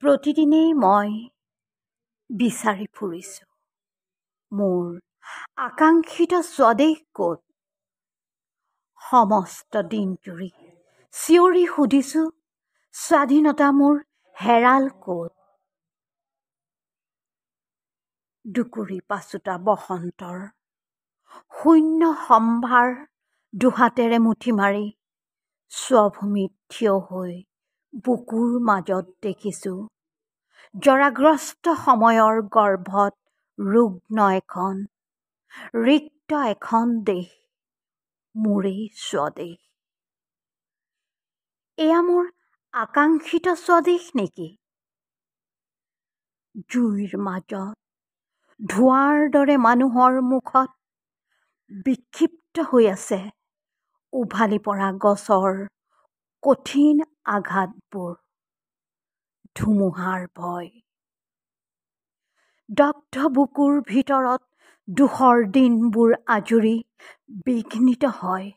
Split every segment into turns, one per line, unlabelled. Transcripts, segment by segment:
প্ৰতিদিনেই মই বিচাৰি ফুৰিছোঁ মোৰ আকাংক্ষিত স্বদেশ ক'ত। সমস্ত দিনজুৰি চিঞৰি সুধিছোঁ স্বাধীনতা মোৰ হেৰাল ক'ত। দুকুৰি পাচোতা বসন্তৰ শূন্য সম্ভাৰ দুহাতেৰে মুঠি মাৰি স্বভূমিত থিয় হৈ বুকুৰ মাজত দেখিছোঁ জৰাগ্ৰস্ত সময়ৰ গৰ্ভত ৰুগ্ন এখন ৰিক্ত এখন দেশ মোৰেই স্বদেশ। এয়া মোৰ আকাংক্ষিত স্বদেশ নেকি? জুইৰ মাজত ধোঁৱাৰ দৰে মানুহৰ মুখত বিক্ষিপ্ত হৈ আছে উভালি পৰা গছৰ কঠিন আঘাতবোৰ। ধুমুহাৰ ভয় দগ্ধ বুকুৰ ভিতৰত দুখৰ দিনবোৰ আজুৰি বিঘ্নিত হয়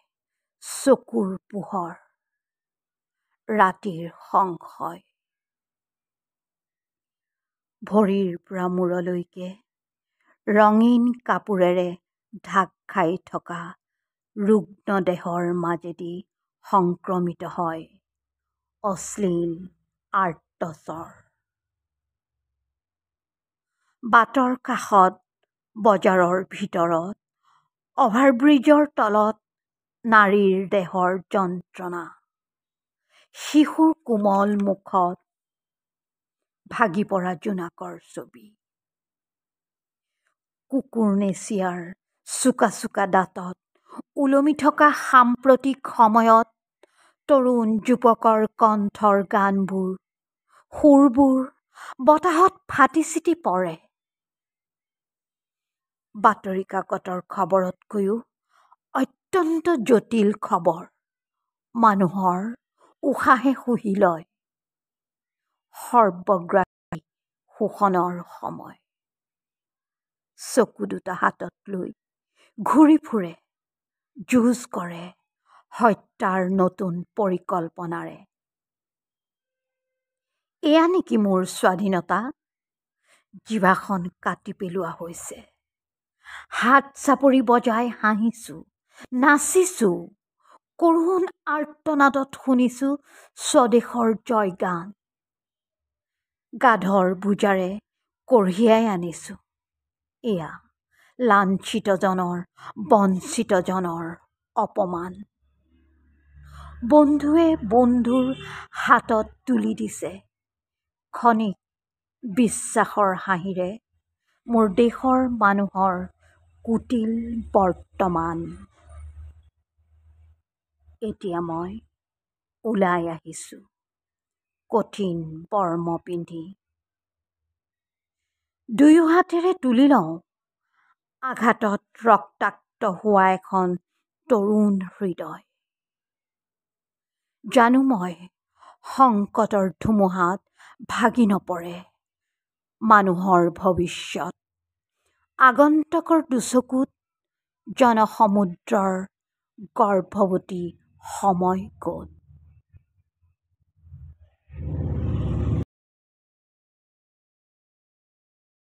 চকুৰ পোহৰ ৰাতিৰ সংশয়। ভৰিৰ পৰা মূৰলৈকে ৰঙীন কাপোৰেৰে ঢাক খাই থকা ৰুগ্ন দেহৰ মাজেদি সংক্ৰমিত হয় অশ্লীল আৰ্তস্বৰ। বাটৰ কাষত বজাৰৰ ভিতৰত অভাৰব্ৰিজৰ তলত নাৰীৰ দেহৰ যন্ত্ৰণা শিশুৰ কোমল মুখত ভাগি পৰা জোনাকৰ ছবি। কুকুৰ নেচিয়াৰ চোকা চোকা দাঁতত ওলমি থকা সাম্প্ৰতিক সময়ত তৰুণ যুৱকৰ কণ্ঠৰ গানবোৰ সুৰবোৰ বতাহত ফাটি চিটি পৰে। বাতৰি কাকতৰ খবৰতকৈও অত্যন্ত জটিল খবৰ মানুহৰ উশাহে শুহি লয় সৰ্বগ্ৰাসী শোষণৰ সময়। চকু দুটা হাতত লৈ ঘূৰি ফুৰে যুঁজ কৰে হত্যাৰ নতুন পৰিকল্পনাৰে। এয়া নেকি মোৰ স্বাধীনতা? জিভাখন কাটি পেলোৱা হৈছে। হাত চাপৰি বজাই হাঁহিছোঁ নাচিছোঁ কৰুণ আৰ্তনাদত শুনিছোঁ স্বদেশৰ জয়গান। গাধৰ বোজাৰে কঢ়িয়াই আনিছোঁ এয়া লাঞ্ছিতজনৰ বঞ্চিতজনৰ অপমান। বন্ধুৱে বন্ধুৰ হাতত তুলি দিছে ক্ষণিক বিশ্বাসৰ হাঁহিৰে মোৰ দেশৰ মানুহৰ কুটিল বৰ্তমান। এতিয়া মই ওলাই আহিছোঁ কঠিন বৰ্ম পিন্ধি। দুয়ো হাতেৰে তুলি লওঁ আঘাতত ৰক্তাক্ত হোৱা এখন তৰুণ হৃদয়। জানো মই সংকটৰ ধুমুহাত ভাগি নপৰে মানুহৰ ভৱিষ্যত। আগন্তুকৰ দুচকুত জনসমুদ্ৰৰ গৰ্ভৱতী সময় ক'ত।